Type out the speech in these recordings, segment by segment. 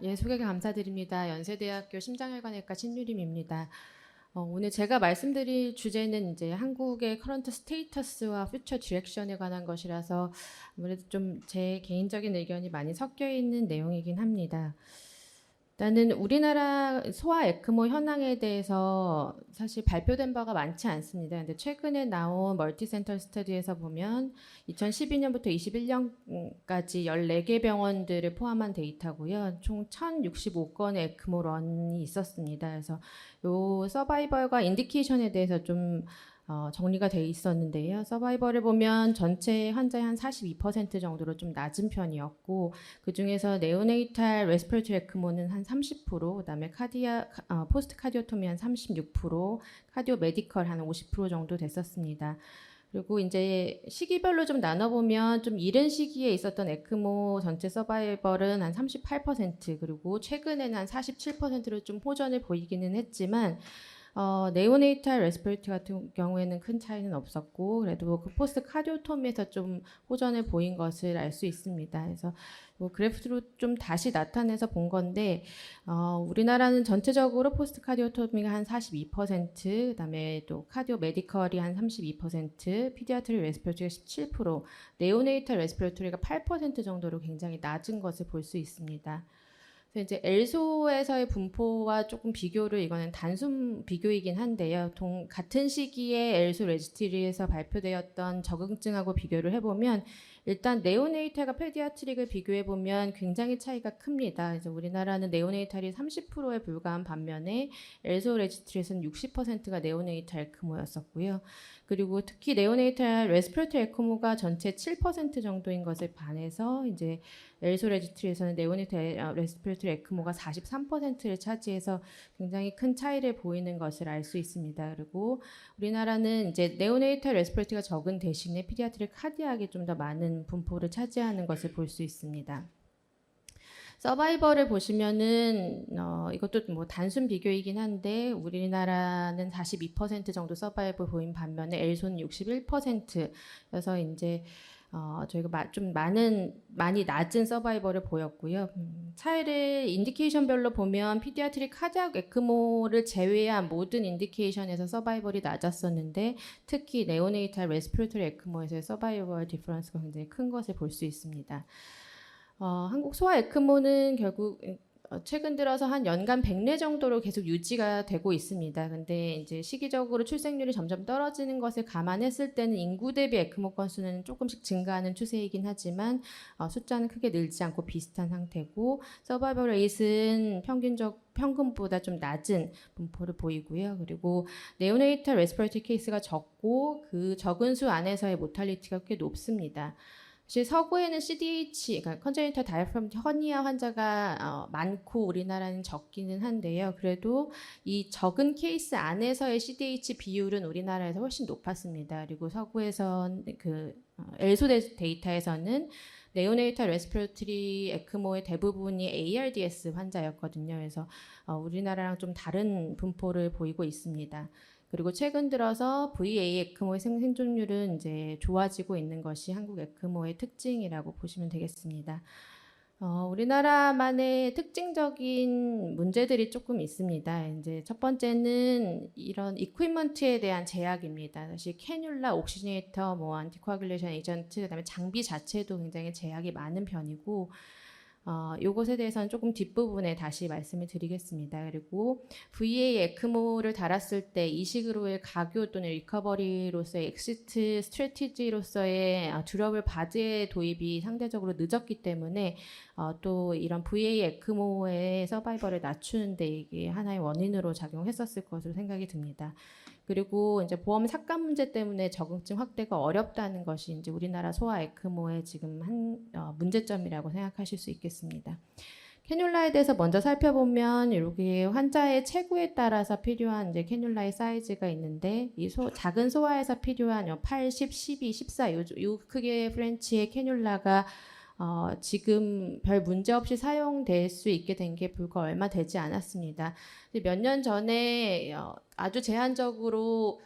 예, 소개 감사드립니다. 연세대학교 심장혈관외과 신유림입니다. 오늘 제가 말씀드릴 주제는 이제 한국의 커런트 스테이터스와 퓨처 디렉션에 관한 것이라서 아무래도 좀 제 개인적인 의견이 많이 섞여 있는 내용이긴 합니다. 일단은 우리나라 소아 에크모 현황에 대해서 사실 발표된 바가 많지 않습니다. 근데 최근에 나온 멀티센터 스터디에서 보면 2012년부터 21년까지 14개 병원들을 포함한 데이터고요. 총 1,065건의 에크모 런이 있었습니다. 그래서 요 서바이벌과 인디케이션에 대해서 좀 정리가 돼 있었는데요. 서바이벌을 보면 전체 환자의 한 42% 정도로 좀 낮은 편이었고, 그 중에서 네오네이탈 레스피레이터리 에크모는 한 30%, 그다음에 포스트 카디오토미 한 36%, 카디오 메디컬 한 50% 정도 됐었습니다. 그리고 이제 시기별로 좀 나눠보면 좀 이른 시기에 있었던 에크모 전체 서바이벌은 한 38%, 그리고 최근에는 한 47%로 좀 호전을 보이기는 했지만 네오네이탈 레스피레이터 같은 경우에는 큰 차이는 없었고, 그래도 그 포스트 카디오토미에서 좀 호전을 보인 것을 알 수 있습니다. 그래서 뭐 그래프로 좀 다시 나타내서 본 건데, 우리나라는 전체적으로 포스트 카디오토미가 한 42%, 그다음에 또 카디오 메디컬이 한 32%, 피디아트릭 레스피레이터가 17%, 네오네이탈 레스피레이터가 8% 정도로 굉장히 낮은 것을 볼 수 있습니다. 그래서 이제 엘소에서의 분포와 조금 비교를, 이거는 단순 비교이긴 한데요. 같은 시기에 엘소 레지스트리에서 발표되었던 적응증하고 비교를 해보면 일단 네오네이탈과 페디아트릭을 비교해보면 굉장히 차이가 큽니다. 그래서 우리나라는 네오네이탈이 30%에 불과한 반면에 엘소 레지스트리에서는 60%가 네오네이탈 에크모였었고요. 그리고 특히 네오네이탈 레스피레이터리 에크모가 전체 7% 정도인 것에 반해서 이제 엘소 레지스트리에서는 네오네이탈 레스피레이터리 에크모가 43%를 차지해서 굉장히 큰 차이를 보이는 것을 알 수 있습니다. 그리고 우리나라는 이제 네오네이탈 레스피레이터가 적은 대신에 피디아트릭 카디악이 좀 더 많은 분포를 차지하는 것을 볼 수 있습니다. 서바이벌을 보시면은 이것도 뭐 단순 비교이긴 한데 우리나라는 42% 정도 서바이벌 보인 반면에 엘소는 61%여서 이제 저희가 좀 많이 낮은 서바이벌을 보였고요. 차이를 인디케이션별로 보면 피디아트릭 카디악 에크모를 제외한 모든 인디케이션에서 서바이벌이 낮았었는데 특히 네오네이탈 레스피레이터리 에크모에서의 서바이벌 디퍼런스가 굉장히 큰 것을 볼 수 있습니다. 한국 소아 에크모는 결국 최근 들어서 한 연간 100례 정도로 계속 유지가 되고 있습니다. 근데 이제 시기적으로 출생률이 점점 떨어지는 것을 감안했을 때는 인구 대비 에크모 건수는 조금씩 증가하는 추세이긴 하지만 숫자는 크게 늘지 않고 비슷한 상태고, 서바이벌 레이트는 평균보다 좀 낮은 분포를 보이고요. 그리고 네오네이탈 레스피레이터리 케이스가 적고 그 적은 수 안에서의 모탈리티가 꽤 높습니다. 사실 서구에는 CDH, 그러니까 컨제니털 다이프럼 허니아 환자가 많고 우리나라는 적기는 한데요. 그래도 이 적은 케이스 안에서의 CDH 비율은 우리나라에서 훨씬 높았습니다. 그리고 서구에선 그 엘소 데이터에서는 네오네이탈 레스피레이터리 에크모의 대부분이 ARDS 환자였거든요. 그래서 우리나라랑 좀 다른 분포를 보이고 있습니다. 그리고 최근 들어서 VA 에크모의 생존율은 이제 좋아지고 있는 것이 한국 에크모의 특징이라고 보시면 되겠습니다. 우리나라만의 특징적인 문제들이 조금 있습니다. 이제 첫 번째는 이런 이퀴먼트에 대한 제약입니다. 사실 캐뉼라, 옥시지네이터, 뭐 안티코아귤레이션 에이전트, 그다음에 장비 자체도 굉장히 제약이 많은 편이고, 요것에 대해서는 조금 뒷부분에 다시 말씀을 드리겠습니다. 그리고 VA 에크모를 달았을 때 이식으로의 가교 또는 리커버리로서의 엑시트 스트래티지로서의 듀러블 바드의 도입이 상대적으로 늦었기 때문에 또 이런 VA 에크모의 서바이벌을 낮추는데 이게 하나의 원인으로 작용했었을 것으로 생각이 듭니다. 그리고 이제 보험 삭감 문제 때문에 적응증 확대가 어렵다는 것이 이제 우리나라 소아 에크모의 지금 문제점이라고 생각하실 수 있겠습니다. 캐뉼라에 대해서 먼저 살펴보면 이렇게 환자의 체구에 따라서 필요한 이제 캐뉼라의 사이즈가 있는데 이 작은 소아에서 필요한 8, 10, 12, 14 요 크기의 프렌치의 캐뉼라가 지금 별 문제 없이 사용될 수 있게 된 게 불과 얼마 되지 않았습니다. 몇 년 전에 아주 제한적으로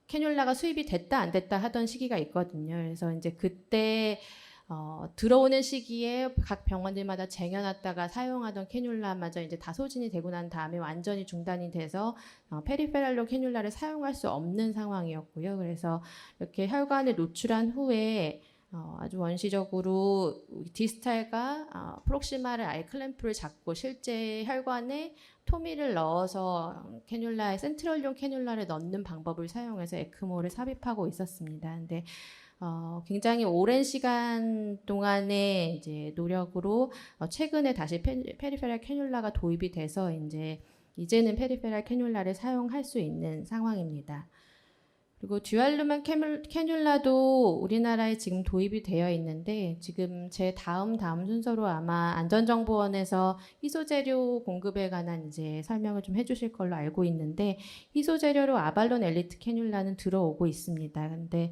캐뉼라가 수입이 됐다 안 됐다 하던 시기가 있거든요. 그래서 이제 그때 들어오는 시기에 각 병원들마다 쟁여놨다가 사용하던 캐뉼라마저 이제 다 소진이 되고 난 다음에 완전히 중단이 돼서 페리페랄로 캐뉼라를 사용할 수 없는 상황이었고요. 그래서 이렇게 혈관을 노출한 후에 아주 원시적으로 디스탈과 프록시마를 아예 클램프를 잡고 실제 혈관에 토미를 넣어서 캐뉼라에 센트럴용 캐뉼라를 넣는 방법을 사용해서 에크모를 삽입하고 있었습니다. 근데 굉장히 오랜 시간 동안의 이제 노력으로 최근에 다시 페리페랄 캐뉼라가 도입이 돼서 이제는 페리페랄 캐뉼라를 사용할 수 있는 상황입니다. 그리고 듀얼루멘 캐뉼라도 우리나라에 지금 도입이 되어 있는데 지금 제 다음 순서로 아마 안전정보원에서 희소 재료 공급에 관한 이제 설명을 좀 해주실 걸로 알고 있는데 희소 재료로 아발론 엘리트 캐뉼라는 들어오고 있습니다. 근데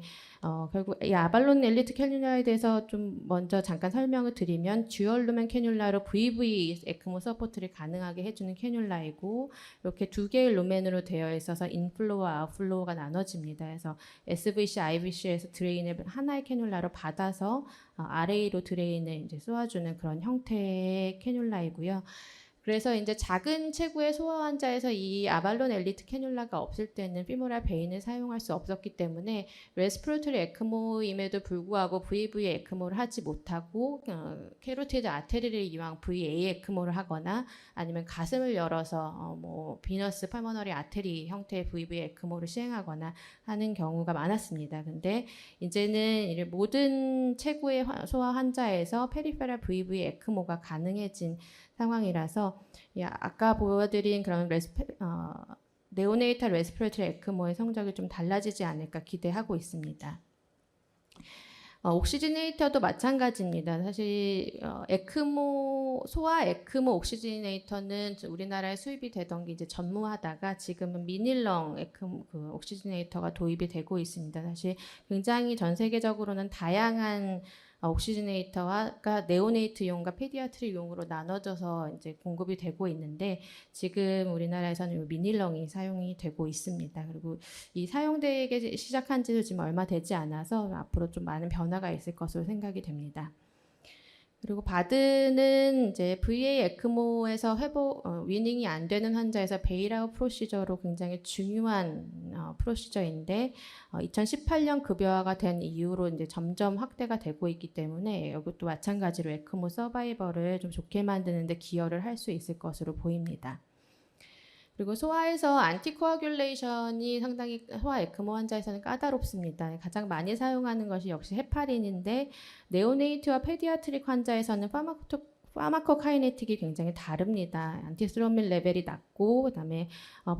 결국 이 아발론 엘리트 캐뉼라에 대해서 좀 먼저 잠깐 설명을 드리면 듀얼루멘 캐뉼라로 VV 에크모 서포트를 가능하게 해주는 캐뉼라이고 이렇게 두 개의 루멘으로 되어 있어서 인플로우와 아웃플로우가 나눠집니다. 그래서 SVC, IVC에서 드레인을 하나의 캐뉼라로 받아서 RA로 드레인을 이제 쏘아주는 그런 형태의 캐뉼라이고요. 그래서 이제 작은 체구의 소아 환자에서 이 아발론 엘리트 캐뉼라가 없을 때는 피모랄 베인을 사용할 수 없었기 때문에 레스피레이터리 에크모임에도 불구하고 VV 에크모를 하지 못하고 캐로티드 아테리를 이용 VA 에크모를 하거나 아니면 가슴을 열어서 뭐 비너스 팔모너리 아테리 형태의 VV 에크모를 시행하거나 하는 경우가 많았습니다. 근데 이제는 모든 체구의 소아 환자에서 페리페랄 VV 에크모가 가능해진 상황이라서 아까 보여드린 그런 네오네이탈 레스피레이터리 에크모의 성적이 좀 달라지지 않을까 기대하고 있습니다. 옥시지네이터도 마찬가지입니다. 사실 소아 에크모 옥시지네이터는 우리나라에 수입이 되던 게 이제 전무하다가 지금은 미닐렁 옥시지네이터가 도입이 되고 있습니다. 사실 굉장히 전 세계적으로는 다양한 옥시지네이터가 네오네이트용과 페디아트리용으로 나눠져서 이제 공급이 되고 있는데 지금 우리나라에서는 미닐렁이 사용이 되고 있습니다. 그리고 이 사용되기 시작한 지도 지금 얼마 되지 않아서 앞으로 좀 많은 변화가 있을 것으로 생각이 됩니다. 그리고 바드는 이제 VA 에크모에서 위닝이 안 되는 환자에서 베일아웃 프로시저로 굉장히 중요한 프로시저인데 2018년 급여화가 된 이후로 이제 점점 확대가 되고 있기 때문에 이것도 마찬가지로 에크모 서바이벌을 좀 좋게 만드는 데 기여를 할 수 있을 것으로 보입니다. 그리고 소아에서 안티코아귤레이션이 상당히 소아 에크모 환자에서는 까다롭습니다. 가장 많이 사용하는 것이 역시 헤파린인데 네오네이트와 페디아트릭 환자에서는 파마코카이네틱이 굉장히 다릅니다. 안티스로민 레벨이 낮고 그다음에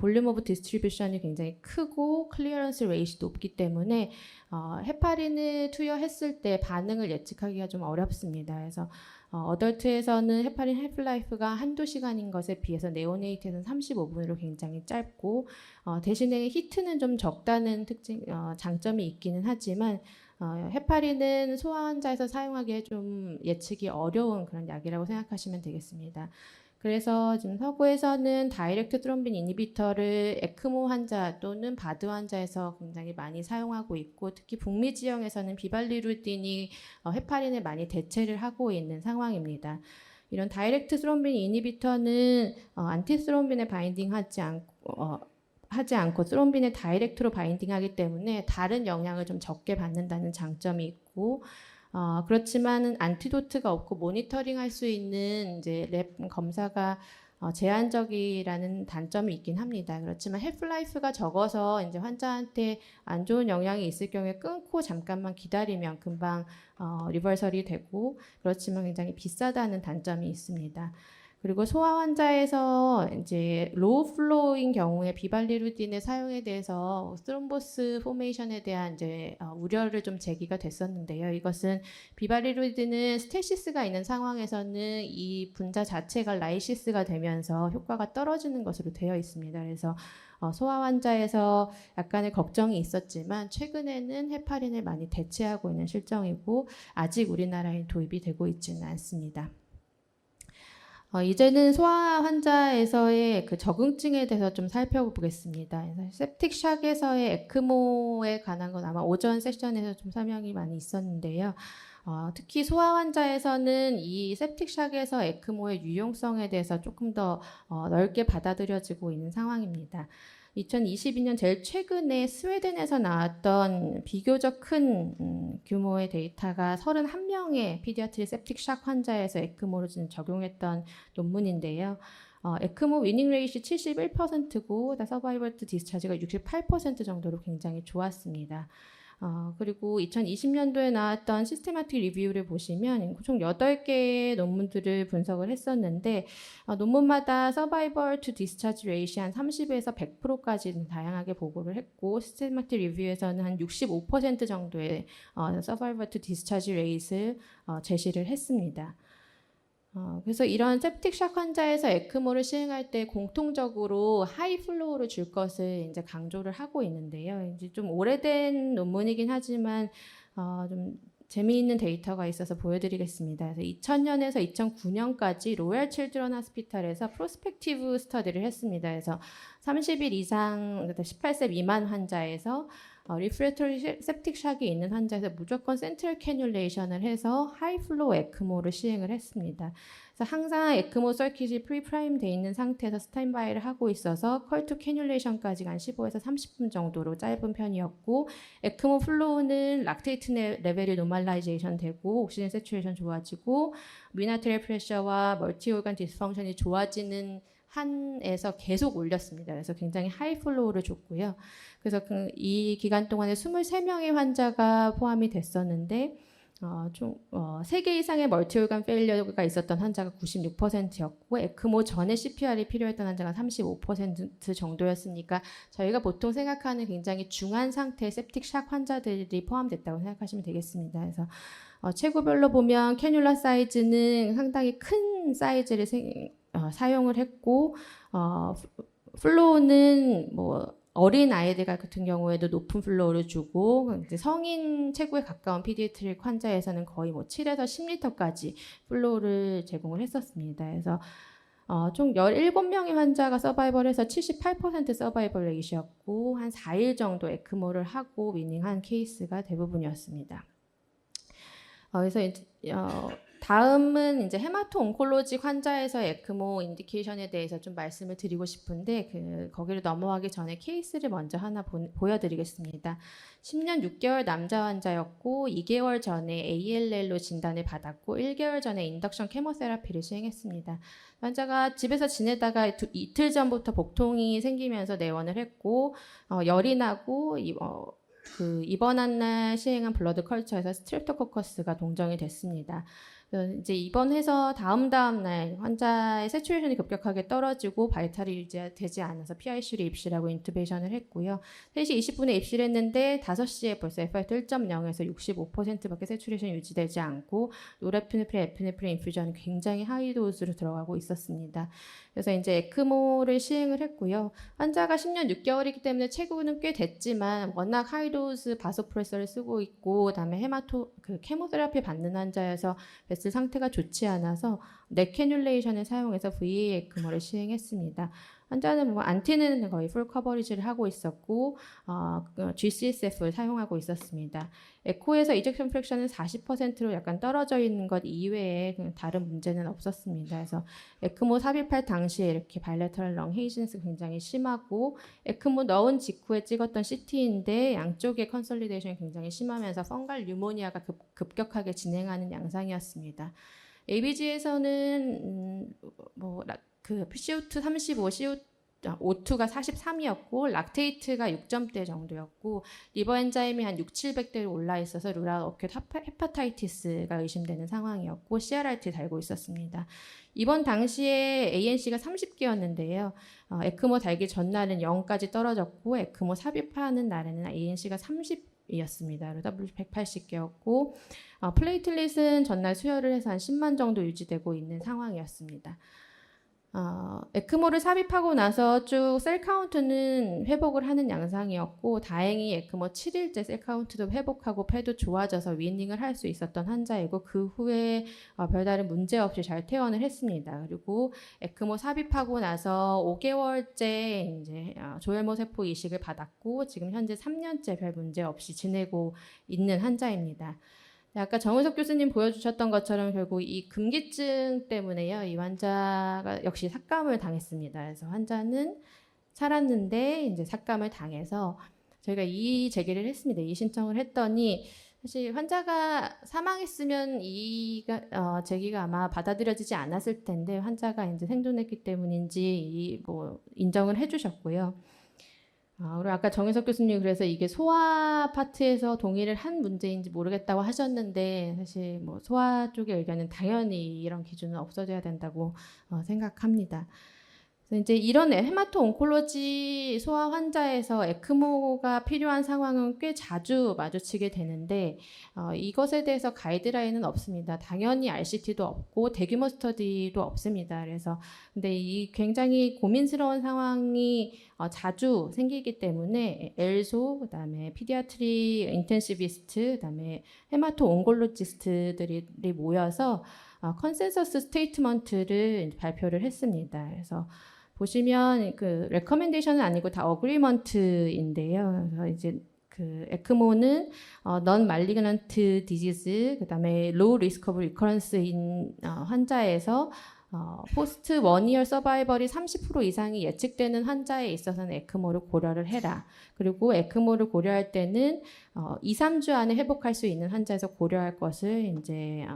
볼륨 오브 디스트리뷰션이 굉장히 크고 클리어런스 레이시 높기 때문에 헤파린을 투여했을 때 반응을 예측하기가 좀 어렵습니다. 그래서 어덜트에서는 헤파린 헬프라이프가 한두 시간인 것에 비해서 네오네이트에서는 35분으로 굉장히 짧고 대신에 히트는 좀 적다는 장점이 있기는 하지만 헤파린은 소아 환자에서 사용하기에 좀 예측이 어려운 그런 약이라고 생각하시면 되겠습니다. 그래서 지금 서구에서는 다이렉트 트롬빈 이니비터를 에크모 환자 또는 바드 환자에서 굉장히 많이 사용하고 있고 특히 북미 지역에서는 비발리루딘이 헤파린을 많이 대체를 하고 있는 상황입니다. 이런 다이렉트 트롬빈 이니비터는 안티스롬빈에 바인딩하지 않고 스롬빈에 다이렉트로 바인딩하기 때문에 다른 영향을 좀 적게 받는다는 장점이 있고 그렇지만 안티도트가 없고 모니터링할 수 있는 이제 랩 검사가 제한적이라는 단점이 있긴 합니다. 그렇지만 헬프라이프가 적어서 이제 환자한테 안 좋은 영향이 있을 경우에 끊고 잠깐만 기다리면 금방 리버설이 되고 그렇지만 굉장히 비싸다는 단점이 있습니다. 그리고 소아 환자에서 이제 로우 플로우인 경우에 비발리루딘의 사용에 대해서 스트롬보스 포메이션에 대한 이제 우려를 좀 제기가 됐었는데요. 이것은 비발리루딘은 스테시스가 있는 상황에서는 이 분자 자체가 라이시스가 되면서 효과가 떨어지는 것으로 되어 있습니다. 그래서 소아 환자에서 약간의 걱정이 있었지만 최근에는 헤파린을 많이 대체하고 있는 실정이고 아직 우리나라에 도입이 되고 있지는 않습니다. 이제는 소아 환자에서의 그 적응증에 대해서 좀 살펴보겠습니다. septic shock에서의 에크모에 관한 건 아마 오전 세션에서 좀 설명이 많이 있었는데요. 특히 소아 환자에서는 이 septic샥에서 에크모의 유용성에 대해서 조금 더 넓게 받아들여지고 있는 상황입니다. 2022년 제일 최근에 스웨덴에서 나왔던 비교적 큰 규모의 데이터가 31명의 피디아트리 septic샥 환자에서 에크모를 적용했던 논문인데요. 에크모 위닝 레이시 71%고 서바이벌 투 디스차지가 68% 정도로 굉장히 좋았습니다. 그리고 2020년도에 나왔던 시스테마틱 리뷰를 보시면 총 8개의 논문들을 분석을 했었는데 논문마다 서바이벌 투 디스차지 레이시 한 30에서 100%까지 다양하게 보고를 했고 시스테마틱 리뷰에서는 한 65% 정도의 서바이벌 투 디스차지 레이스를 제시를 했습니다. 그래서 이런 septic샥 환자에서 에크모를 시행할 때 공통적으로 하이 플로우를 줄 것을 이제 강조를 하고 있는데요. 이제 좀 오래된 논문이긴 하지만 좀 재미있는 데이터가 있어서 보여드리겠습니다. 그래서 2000년에서 2009년까지 로얄 칠드런 하스피탈에서 프로스펙티브 스터디를 했습니다. 그래서 30일 이상, 18세 미만 환자에서 리프레터리 septic샥이 있는 환자에서 무조건 센트럴 캐뉼레이션을 해서 하이 플로우 에크모를 시행을 했습니다. 그래서 항상 에크모 서킷이 프리프라임 돼 있는 상태에서 스탠바이를 하고 있어서 컬투 캐뉼레이션까지가 한 15에서 30분 정도로 짧은 편이었고 에크모 플로우는 락테이트 레벨이 노멀라이제이션 되고 옥시전 세츄레이션 좋아지고 미나트리 프레셔와 멀티 오간 디스펑션이 좋아지는 한에서 계속 올렸습니다. 그래서 굉장히 하이 플로우를 줬고요. 그래서 이 기간 동안에 23명의 환자가 포함이 됐었는데 총 3개 이상의 멀티올간 페일리어가 있었던 환자가 96%였고 에크모 전에 CPR이 필요했던 환자가 35% 정도였으니까 저희가 보통 생각하는 굉장히 중한 상태의 septic샥 환자들이 포함됐다고 생각하시면 되겠습니다. 그래서 체구별로 보면 캐뉼라 사이즈는 상당히 큰 사이즈를 사용을 했고 플로우는 뭐 어린 아이들 같은 경우에도 높은 플로우를 주고 이제 성인 체구에 가까운 피디아트릭 환자에서는 거의 뭐 7에서 10리터까지 플로우를 제공을 했었습니다. 그래서 총 17명의 환자가 서바이벌해서 78% 서바이벌 레이시였고 한 4일 정도 에크모를 하고 위닝한 케이스가 대부분이었습니다. 그래서 다음은 이제 헤마토 온콜로지 환자에서 에크모 인디케이션에 대해서 좀 말씀을 드리고 싶은데 거기를 넘어가기 전에 케이스를 먼저 하나 보여드리겠습니다. 10년 6개월 남자 환자였고 2개월 전에 ALL로 진단을 받았고 1개월 전에 인덕션 케모세라피를 시행했습니다. 환자가 집에서 지내다가 이틀 전부터 복통이 생기면서 내원을 했고 열이 나고 입원한 날 시행한 블러드 컬처에서 스트랩토코커스가 동정이 됐습니다. 이제 입원해서 다음 날 환자의 세츄레이션이 급격하게 떨어지고 바이탈이 유지되지 않아서 PICU로 입실하고 인투베이션을 했고요. 3시 20분에 입실했는데 5시에 벌써 FR2 1.0에서 65%밖에 세츄레이션이 유지되지 않고 노레피네프린, 에피네프린 인퓨전이 굉장히 하이 도수로 들어가고 있었습니다. 그래서 이제 에크모를 시행을 했고요. 환자가 10년 6개월이기 때문에 체구는 꽤 됐지만 워낙 하이도스 바소프레서를 쓰고 있고 그다음에 케모테라피 받는 환자여서 베슬 상태가 좋지 않아서 넥 캐뉼레이션을 사용해서 VA 에크모를 시행했습니다. 환자는 안티는 거의 풀 커버리지를 하고 있었고 GCSF를 사용하고 있었습니다. 에코에서 이젝션 프랙션은 40%로 약간 떨어져 있는 것 이외에 다른 문제는 없었습니다. 그래서 에크모 삽입할 당시에 이렇게 바이레터럴 렁 헤이진스 굉장히 심하고 에크모 넣은 직후에 찍었던 CT인데 양쪽의 컨솔리데이션이 굉장히 심하면서 펑갈 뉴모니아가 급격하게 진행하는 양상이었습니다. ABG에서는 CO2 35, O2가 43이었고 락테이트가 6점대 정도였고 리버 엔자임이 한 6,700대로 올라 있어서 루랄 어큐트 헤파타이티스가 의심되는 상황이었고 CRRT 달고 있었습니다. 이번 당시에 ANC가 30개였는데요. 에크모 달기 전날은 0까지 떨어졌고 에크모 삽입하는 날에는 ANC가 30이었습니다. W 180개였고 플레이틀릿은 전날 수혈을 해서 한 10만 정도 유지되고 있는 상황이었습니다. 에크모를 삽입하고 나서 쭉 셀 카운트는 회복을 하는 양상이었고 다행히 에크모 7일째 셀 카운트도 회복하고 폐도 좋아져서 위닝을 할 수 있었던 환자이고 그 후에 별다른 문제 없이 잘 퇴원을 했습니다. 그리고 에크모 삽입하고 나서 5개월째 이제 조혈모 세포 이식을 받았고 지금 현재 3년째 별 문제 없이 지내고 있는 환자입니다. 아까 정은석 교수님 보여주셨던 것처럼 결국 이 금기증 때문에요. 이 환자가 역시 삭감을 당했습니다. 그래서 환자는 살았는데 이제 삭감을 당해서 저희가 이의 제기를 했습니다. 이의 신청을 했더니 사실 환자가 사망했으면 이의가 제기가 아마 받아들여지지 않았을 텐데 환자가 이제 생존했기 때문인지 뭐 인정을 해주셨고요. 그리고 아까 정혜석 교수님 그래서 이게 소아 파트에서 동의를 한 문제인지 모르겠다고 하셨는데 사실 뭐 소아 쪽의 의견은 당연히 이런 기준은 없어져야 된다고 생각합니다. 그래서 이제 이런 헤마토 온콜로지 소아 환자에서 에크모가 필요한 상황은 꽤 자주 마주치게 되는데 이것에 대해서 가이드라인은 없습니다. 당연히 RCT도 없고 대규모 스터디도 없습니다. 그래서 근데 이 굉장히 고민스러운 상황이 자주 생기기 때문에 엘소, 그다음에 피디아트리 인텐시비스트, 그다음에 헤마토 온콜로지스트들이 모여서 컨센서스 스테이트먼트를 발표를 했습니다. 그래서 보시면 그 레커멘데이션은 아니고 다 어그리먼트인데요. 그래서 이제 그 에크모는 non malignant disease, 그다음에 low risk of recurrence인 환자에서 포스트 1year 서바이벌이 30% 이상이 예측되는 환자에 있어서는 에크모를 고려를 해라. 그리고 에크모를 고려할 때는 2, 3주 안에 회복할 수 있는 환자에서 고려할 것을 이제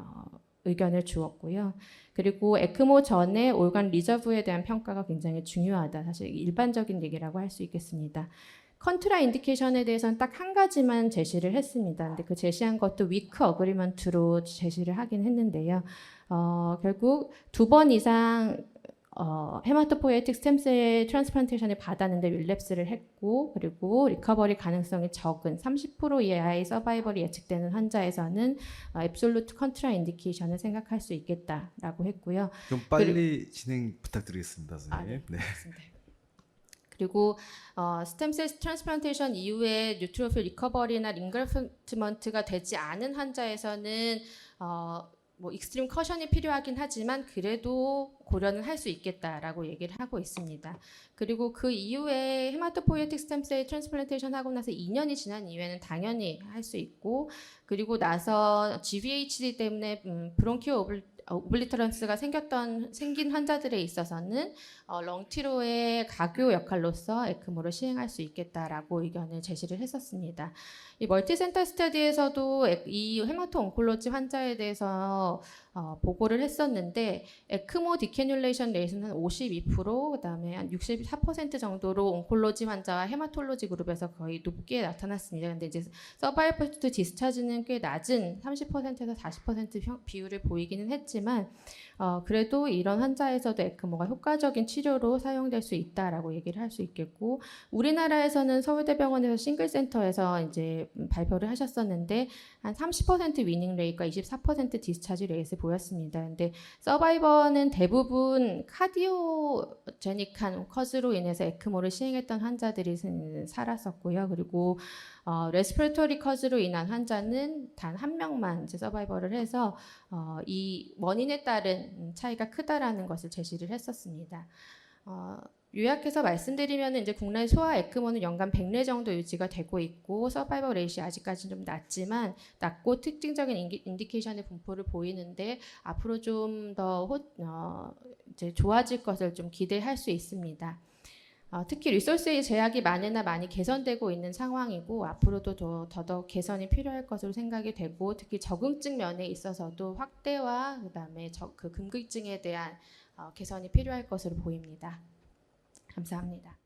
의견을 주었고요. 그리고 에크모 전에 올간 리저브에 대한 평가가 굉장히 중요하다. 사실 일반적인 얘기라고 할 수 있겠습니다. 컨트라 인디케이션에 대해서는 딱 한 가지만 제시를 했습니다. 근데 그 제시한 것도 위크 어그리먼트로 제시를 하긴 했는데요. 결국 2번 이상 헤마토포이에틱 스템셀 트랜스플란테이션을 받았는데 릴랩스를 했고 그리고 리커버리 가능성이 적은 30% 이하의 서바이벌이 예측되는 환자에서는 앱솔루트 컨트라 인디케이션을 생각할 수 있겠다라고 했고요. 좀 빨리 진행 부탁드리겠습니다, 선생님. 네. 알겠습니다. 그리고 스템셀 트랜스플란테이션 이후에 뉴트로필 리커버리나 링거프트먼트가 되지 않은 환자에서는 뭐 익스트림 커션이 필요하긴 하지만 그래도 고려는 할 수 있겠다라고 얘기를 하고 있습니다. 그리고 그 이후에 헤마토포이에틱 스템셀 트랜스플란테이션 하고 나서 2년이 지난 이후에는 당연히 할 수 있고 그리고 나서 GVHD 때문에 브론키오 오블리터런스가 생긴 환자들에 있어서는 렁티로의 가교 역할로서 에크모를 시행할 수 있겠다라고 의견을 제시를 했었습니다. 이 멀티센터 스터디에서도 이 헤마토 온콜로지 환자에 대해서 보고를 했었는데 에크모 디캐뉼레이션 레이트는 한 52%, 그다음에 한 64% 정도로 온콜로지 환자와 헤마톨로지 그룹에서 거의 높게 나타났습니다. 근데 이제 서바이벌 투 디스차지는 꽤 낮은 30%에서 40% 비율을 보이기는 했지만 그래도 이런 환자에서도 에크모가 효과적인 치료로 사용될 수 있다라고 얘기를 할 수 있겠고 우리나라에서는 서울대병원에서 싱글센터에서 이제 발표를 하셨었는데 한 30% 위닝 레이트과 24% 디스차지 레이트 보였습니다. 근데 서바이버는 대부분 카디오제닉한 커즈로 인해서 에크모를 시행했던 환자들이 살았었고요. 그리고 레스피레토리 커즈로 인한 환자는 단 한 명만 이제 서바이벌을 해서 이 원인에 따른 차이가 크다라는 것을 제시를 했었습니다. 요약해서 말씀드리면 이제 국내 소아 에크모는 연간 100례 정도 유지가 되고 있고 서바이벌 레이시 아직까지는 좀 낮고 특징적인 인디케이션의 분포를 보이는데 앞으로 좀 더 이제 좋아질 것을 좀 기대할 수 있습니다. 특히 리소스의 제약이 많이 개선되고 있는 상황이고 앞으로도 더더욱 개선이 필요할 것으로 생각이 되고 특히 적응증 면에 있어서도 확대와 그다음에 그 금기증에 대한 개선이 필요할 것으로 보입니다. 감사합니다.